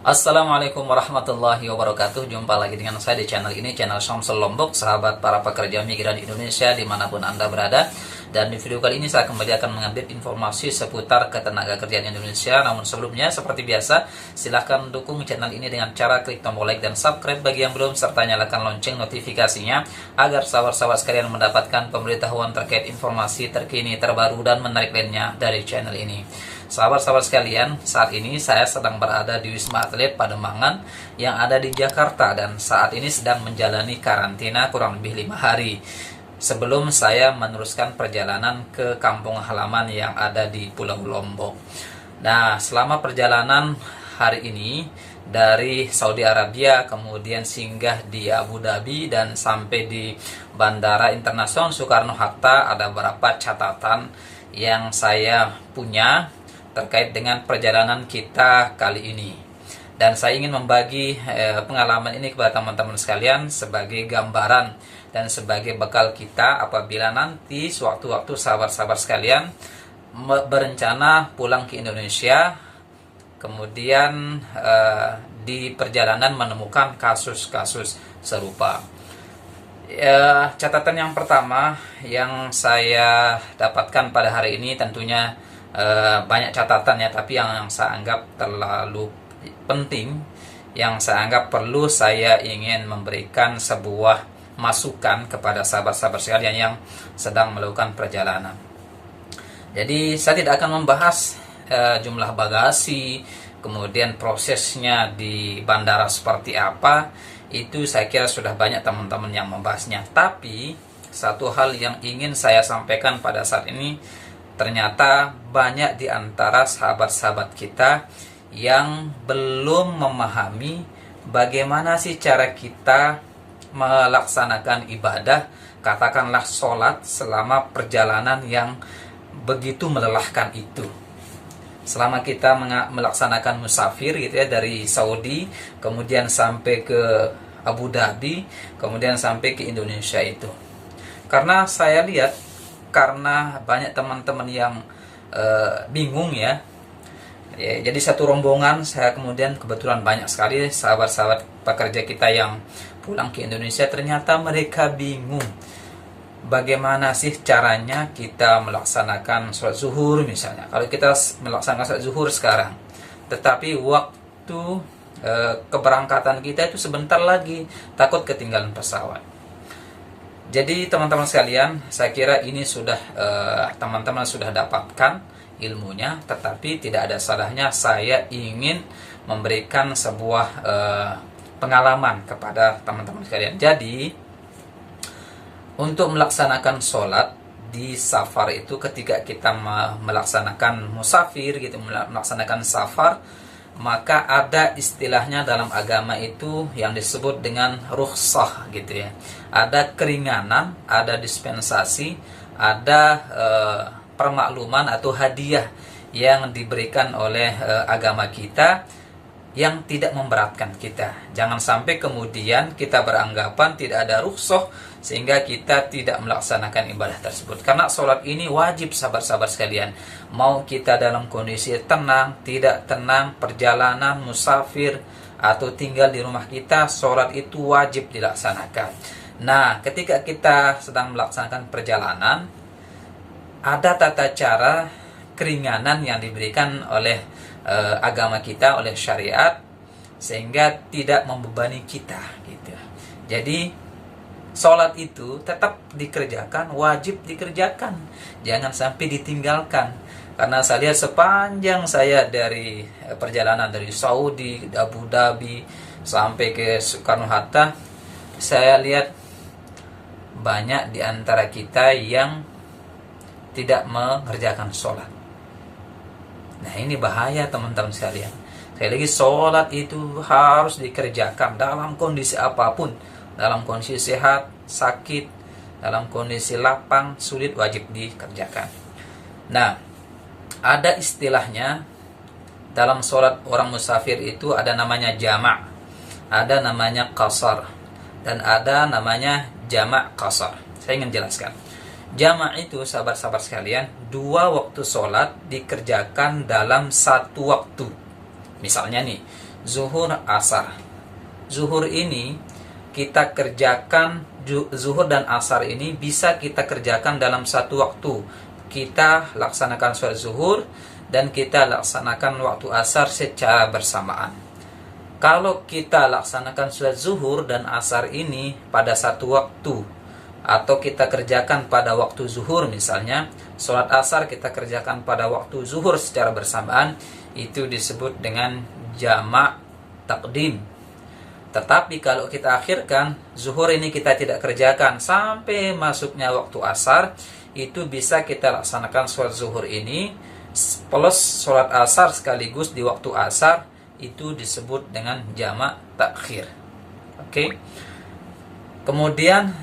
Assalamualaikum warahmatullahi wabarakatuh. Jumpa lagi dengan saya di channel ini, channel Syamsul Lombok. Sahabat para pekerja migran Indonesia dimanapun Anda berada. Dan di video kali ini saya kembali akan mengambil informasi seputar ketenagakerjaan Indonesia. Namun sebelumnya, seperti biasa, silahkan dukung channel ini dengan cara klik tombol like dan subscribe bagi yang belum, serta nyalakan lonceng notifikasinya agar sahabat-sahabat sekalian mendapatkan pemberitahuan terkait informasi terkini, terbaru, dan menarik lainnya dari channel ini. Sahabat-sahabat sekalian, saat ini saya sedang berada di Wisma Atlet Pademangan yang ada di Jakarta, dan saat ini sedang menjalani karantina kurang lebih 5 hari sebelum saya meneruskan perjalanan ke kampung halaman yang ada di Pulau Lombok. Nah, selama perjalanan hari ini dari Saudi Arabia, kemudian singgah di Abu Dhabi dan sampai di Bandara Internasional Soekarno-Hatta, ada beberapa catatan yang saya punya terkait dengan perjalanan kita kali ini. Dan saya ingin membagi pengalaman ini kepada teman-teman sekalian sebagai gambaran dan sebagai bekal kita apabila nanti sewaktu-waktu sahabat-sahabat sekalian berencana pulang ke Indonesia, kemudian di perjalanan menemukan kasus-kasus serupa. Catatan yang pertama yang saya dapatkan pada hari ini tentunya banyak catatan ya, tapi yang saya anggap terlalu penting, yang saya anggap perlu saya ingin memberikan sebuah masukan kepada sahabat-sahabat sekalian yang sedang melakukan perjalanan. Jadi saya tidak akan membahas jumlah bagasi, kemudian prosesnya di bandara seperti apa, itu saya kira sudah banyak teman-teman yang membahasnya. Tapi satu hal yang ingin saya sampaikan pada saat ini, ternyata banyak di antara sahabat-sahabat kita yang belum memahami bagaimana sih cara kita melaksanakan ibadah, katakanlah sholat selama perjalanan yang begitu melelahkan itu. Selama kita melaksanakan musafir gitu ya, dari Saudi kemudian sampai ke Abu Dhabi, kemudian sampai ke Indonesia itu. Karena saya lihat, karena banyak teman-teman yang bingung ya. Jadi satu rombongan, saya kemudian kebetulan banyak sekali sahabat-sahabat pekerja kita yang pulang ke Indonesia, ternyata mereka bingung bagaimana sih caranya kita melaksanakan sholat zuhur misalnya. Kalau kita melaksanakan sholat zuhur sekarang, tetapi waktu keberangkatan kita itu sebentar lagi, takut ketinggalan pesawat. Jadi teman-teman sekalian, saya kira ini sudah teman-teman sudah dapatkan ilmunya, tetapi tidak ada salahnya saya ingin memberikan sebuah pengalaman kepada teman-teman sekalian. Jadi untuk melaksanakan sholat di safar itu, ketika kita melaksanakan musafir gitu, melaksanakan safar, maka ada istilahnya dalam agama itu yang disebut dengan rukhsah gitu ya. Ada keringanan, ada dispensasi, ada permakluman atau hadiah yang diberikan oleh agama kita yang tidak memberatkan kita. Jangan sampai kemudian kita beranggapan tidak ada rukhsah sehingga kita tidak melaksanakan ibadah tersebut. Karena sholat ini wajib sahabat-sahabat sekalian. Mau kita dalam kondisi tenang, tidak tenang, perjalanan, musafir, atau tinggal di rumah kita, sholat itu wajib dilaksanakan. Nah, ketika kita sedang melaksanakan perjalanan, ada tata cara keringanan yang diberikan oleh agama kita, oleh syariat, sehingga tidak membebani kita gitu. Jadi sholat itu tetap dikerjakan, wajib dikerjakan, jangan sampai ditinggalkan. Karena saya lihat sepanjang saya dari perjalanan dari Saudi, Abu Dhabi sampai ke Soekarno-Hatta, saya lihat banyak di antara kita yang tidak mengerjakan sholat. Nah, ini bahaya teman-teman sekalian. Sekali lagi, sholat itu harus dikerjakan dalam kondisi apapun. Dalam kondisi sehat, sakit, dalam kondisi lapang, sulit, wajib dikerjakan. Nah, ada istilahnya dalam sholat orang musafir itu, ada namanya jama', ada namanya qasar, dan ada namanya jama' qasar. Saya ingin jelaskan. Jama' itu sahabat-sahabat sekalian, 2 waktu sholat dikerjakan dalam 1 waktu. Misalnya nih, zuhur, asar. Zuhur ini kita kerjakan, zuhur dan asar ini bisa kita kerjakan dalam satu waktu. Kita laksanakan sholat zuhur dan kita laksanakan waktu asar secara bersamaan. Kalau kita laksanakan sholat zuhur dan asar ini pada satu waktu, atau kita kerjakan pada waktu zuhur misalnya, sholat asar kita kerjakan pada waktu zuhur secara bersamaan, itu disebut dengan jamak takdim. Tetapi kalau kita akhirkan, zuhur ini kita tidak kerjakan sampai masuknya waktu asar, itu bisa kita laksanakan sholat zuhur ini plus sholat asar sekaligus di waktu asar, itu disebut dengan jamak takhir. Oke. Kemudian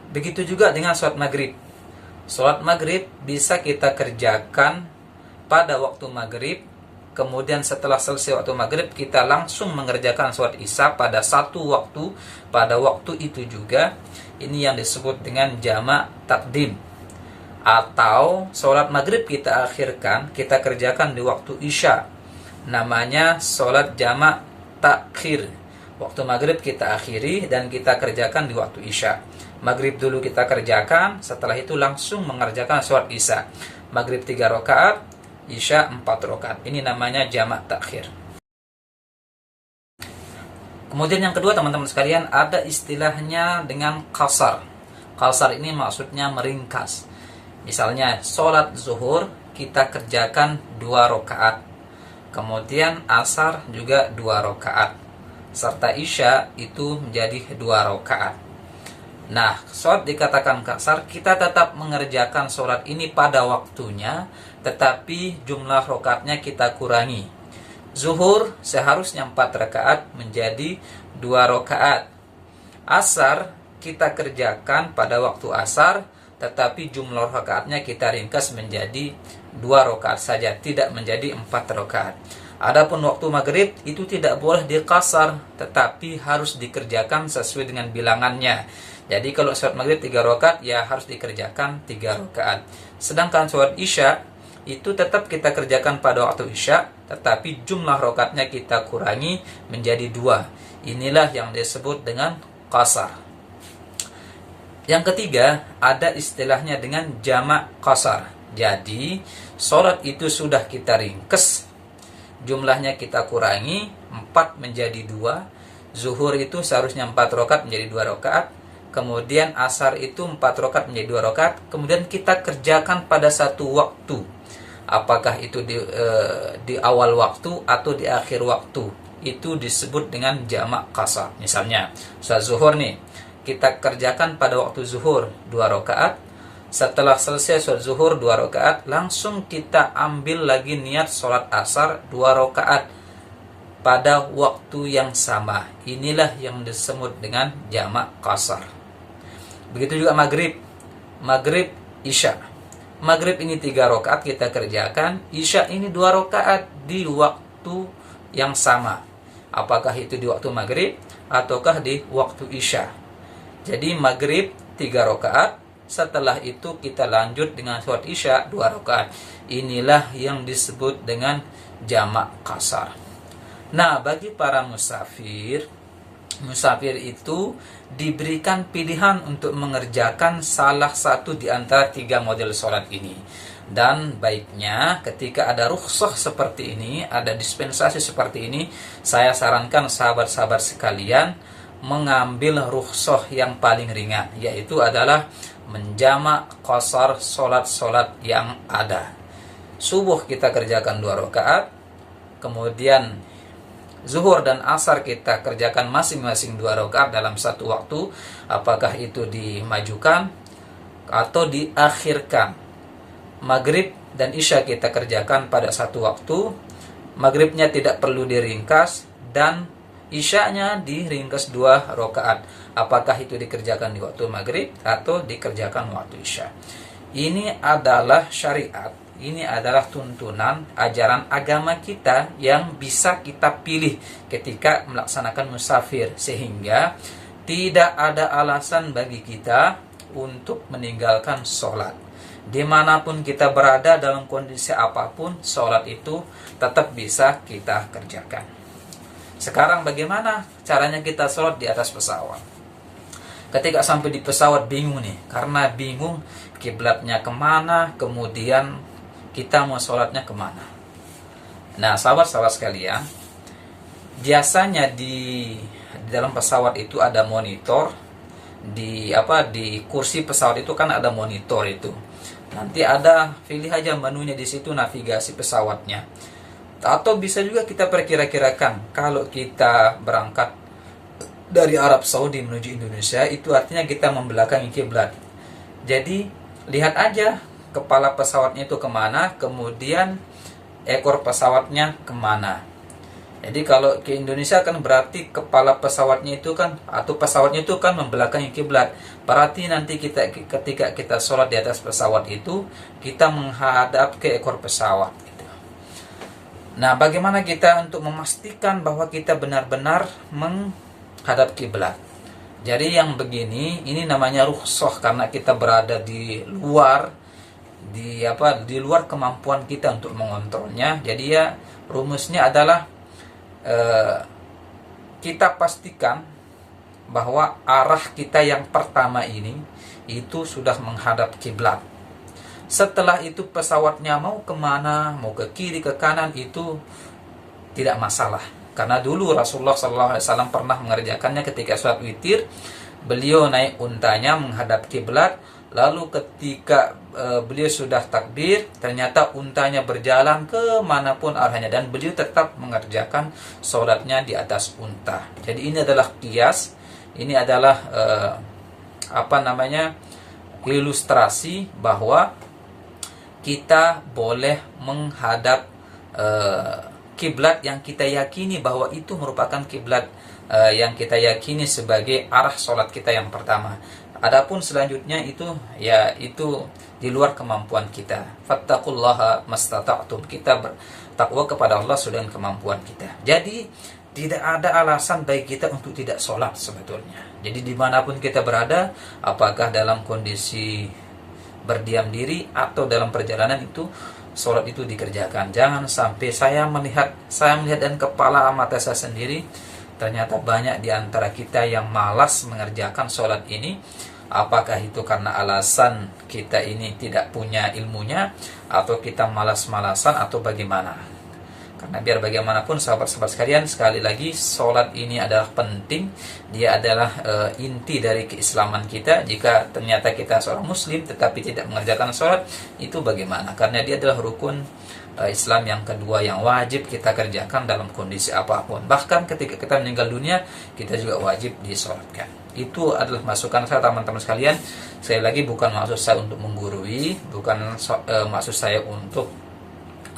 begitu juga dengan sholat maghrib. Sholat maghrib bisa kita kerjakan pada waktu maghrib, kemudian setelah selesai waktu maghrib kita langsung mengerjakan sholat isya pada satu waktu, pada waktu itu juga. Ini yang disebut dengan jamak takdim. Atau sholat maghrib kita akhirkan, kita kerjakan di waktu isya, namanya sholat jamak takhir. Waktu maghrib kita akhiri dan kita kerjakan di waktu isya. Maghrib dulu kita kerjakan, setelah itu langsung mengerjakan sholat isya. Maghrib 3 rakaat, isya 4 rakaat. Ini namanya jamak takhir. Kemudian yang kedua teman-teman sekalian, ada istilahnya dengan qasar. Qasar ini maksudnya meringkas. Misalnya sholat zuhur kita kerjakan 2 rakaat, kemudian asar juga 2 rakaat, serta isya itu menjadi 2 rakaat. Nah, sholat dikatakan qasar, kita tetap mengerjakan sholat ini pada waktunya, tetapi jumlah rakaatnya kita kurangi. Zuhur seharusnya 4 rakaat menjadi 2 rakaat. Asar kita kerjakan pada waktu asar, tetapi jumlah rakaatnya kita ringkas menjadi 2 rakaat saja, tidak menjadi 4 rakaat. Adapun waktu maghrib itu tidak boleh diqasar, tetapi harus dikerjakan sesuai dengan bilangannya. Jadi kalau sholat maghrib 3 rakaat, ya harus dikerjakan 3 rakaat. Sedangkan sholat isya itu tetap kita kerjakan pada waktu isya, tetapi jumlah rakaatnya kita kurangi menjadi 2. Inilah yang disebut dengan qasar. Yang ketiga, ada istilahnya dengan jamak qasar. Jadi, sholat itu sudah kita ringkes, jumlahnya kita kurangi, 4 menjadi 2. Zuhur itu seharusnya 4 rakaat menjadi 2 rakaat. Kemudian asar itu 4 rakaat menjadi 2 rakaat. Kemudian kita kerjakan pada satu waktu. Apakah itu di awal waktu atau di akhir waktu. Itu disebut dengan jamak qasar. Misalnya, sholat zuhur nih, kita kerjakan pada waktu zuhur 2 rakaat. Setelah selesai sholat zuhur 2 rakaat, langsung kita ambil lagi niat sholat asar 2 rakaat pada waktu yang sama. Inilah yang disebut dengan jamak qasar. Begitu juga maghrib. Maghrib, isya. Maghrib ini 3 rakaat kita kerjakan, isya ini 2 rakaat di waktu yang sama. Apakah itu di waktu maghrib ataukah di waktu isya. Jadi maghrib 3 rakaat, setelah itu kita lanjut dengan sholat isya 2 rakaat. Inilah yang disebut dengan jamak qasar. Nah, bagi para musafir itu diberikan pilihan untuk mengerjakan salah satu di antara 3 model sholat ini. Dan baiknya ketika ada rukhsah seperti ini, ada dispensasi seperti ini, saya sarankan sahabat-sahabat sekalian mengambil rukhsah yang paling ringan, yaitu adalah menjamak qasar solat-solat yang ada. Subuh kita kerjakan 2 rakaat, kemudian zuhur dan asar kita kerjakan masing-masing 2 rakaat dalam satu waktu. Apakah itu dimajukan atau diakhirkan. Maghrib dan isya kita kerjakan pada satu waktu. Maghribnya tidak perlu diringkas dan isyanya diringkas 2 rakaat. Apakah itu dikerjakan di waktu maghrib atau dikerjakan waktu isya. Ini adalah syariat. Ini adalah tuntunan ajaran agama kita yang bisa kita pilih ketika melaksanakan musafir. Sehingga tidak ada alasan bagi kita untuk meninggalkan sholat. Dimanapun kita berada, dalam kondisi apapun, sholat itu tetap bisa kita kerjakan. Sekarang bagaimana caranya kita sholat di atas pesawat? Ketika sampai di pesawat bingung nih, karena bingung kiblatnya kemana, kemudian kita mau sholatnya kemana. Nah, sahabat-sahabat sekalian, biasanya di dalam pesawat itu ada monitor. Di kursi pesawat itu kan ada monitor itu. Nanti ada, pilih aja menunya di situ, navigasi pesawatnya. Atau bisa juga kita perkira-kirakan, kalau kita berangkat dari Arab Saudi menuju Indonesia, itu artinya kita membelakangi kiblat. Jadi lihat aja kepala pesawatnya itu kemana, kemudian ekor pesawatnya kemana. Jadi kalau ke Indonesia kan berarti kepala pesawatnya itu kan, atau pesawatnya itu kan membelakangi kiblat. Berarti nanti ketika kita sholat di atas pesawat itu, kita menghadap ke ekor pesawat. Nah, bagaimana kita untuk memastikan bahwa kita benar-benar menghadap kiblat? Jadi yang begini, ini namanya rukhsah, karena kita berada di luar di luar kemampuan kita untuk mengontrolnya. Jadi ya rumusnya adalah kita pastikan bahwa arah kita yang pertama ini itu sudah menghadap kiblat. Setelah itu pesawatnya mau kemana, mau ke kiri, ke kanan, itu tidak masalah. Karena dulu Rasulullah SAW pernah mengerjakannya ketika sholat witir. Beliau naik untanya menghadap kiblat. Lalu ketika beliau sudah takbir, ternyata untanya berjalan kemanapun arahnya, dan beliau tetap mengerjakan sholatnya di atas unta. Jadi ini adalah qiyas, ini adalah ilustrasi bahwa kita boleh menghadap kiblat yang kita yakini bahwa itu merupakan kiblat yang kita yakini sebagai arah sholat kita yang pertama. Adapun selanjutnya itu di luar kemampuan kita. Fattaqullaha mastata'tum. Kita bertakwa kepada Allah sudah dengan kemampuan kita. Jadi tidak ada alasan bagi kita untuk tidak sholat sebetulnya. Jadi dimanapun kita berada, apakah dalam kondisi berdiam diri atau dalam perjalanan, itu sholat itu dikerjakan. Jangan sampai saya melihat dan kepala mata saya sendiri, ternyata banyak di antara kita yang malas mengerjakan sholat ini. Apakah itu karena alasan kita ini tidak punya ilmunya, atau kita malas-malasan, atau bagaimana? Karena biar bagaimanapun sahabat-sahabat sekalian, sekali lagi sholat ini adalah penting. Dia adalah inti dari keislaman kita. Jika ternyata kita seorang muslim tetapi tidak mengerjakan sholat, itu bagaimana? Karena dia adalah rukun Islam yang kedua yang wajib kita kerjakan dalam kondisi apapun. Bahkan ketika kita meninggal dunia, kita juga wajib disolatkan. Itu adalah masukan saya, teman-teman sekalian. Sekali lagi, bukan maksud saya untuk menggurui, bukan maksud saya untuk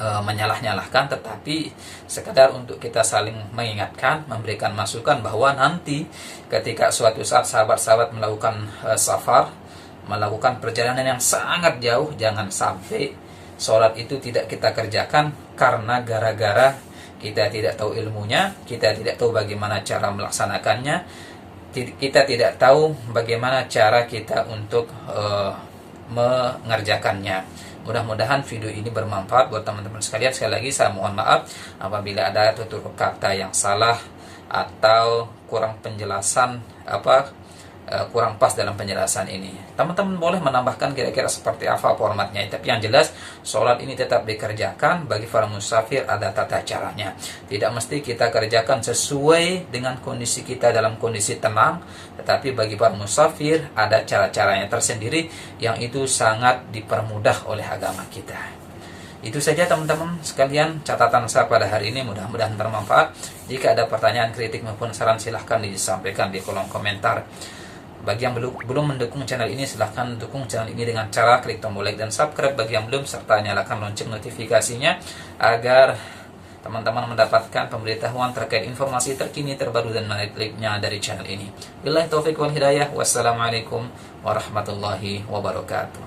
menyalah-nyalahkan, tetapi sekadar untuk kita saling mengingatkan, memberikan masukan bahwa nanti ketika suatu saat sahabat-sahabat melakukan safar, melakukan perjalanan yang sangat jauh, jangan sampai sholat itu tidak kita kerjakan karena gara-gara kita tidak tahu ilmunya, kita tidak tahu bagaimana cara melaksanakannya, kita tidak tahu bagaimana cara kita untuk mengerjakannya. Mudah-mudahan video ini bermanfaat buat teman-teman sekalian. Sekali lagi saya mohon maaf apabila ada tutur kata yang salah atau kurang penjelasan kurang pas dalam penjelasan ini. Teman-teman boleh menambahkan kira-kira seperti apa formatnya. Tapi yang jelas, sholat ini tetap dikerjakan. Bagi para musafir ada tata caranya. Tidak mesti kita kerjakan sesuai dengan kondisi kita dalam kondisi tenang. Tetapi bagi para musafir ada cara-caranya tersendiri yang itu sangat dipermudah oleh agama kita. Itu saja teman-teman sekalian catatan saya pada hari ini, mudah-mudahan bermanfaat. Jika ada pertanyaan, kritik maupun saran, silahkan disampaikan di kolom komentar. Bagi yang belum mendukung channel ini, silahkan dukung channel ini dengan cara klik tombol like dan subscribe bagi yang belum, serta nyalakan lonceng notifikasinya agar teman-teman mendapatkan pemberitahuan terkait informasi terkini, terbaru dan menariknya dari channel ini. Billahi taufiq wal hidayah. Wassalamualaikum warahmatullahi wabarakatuh.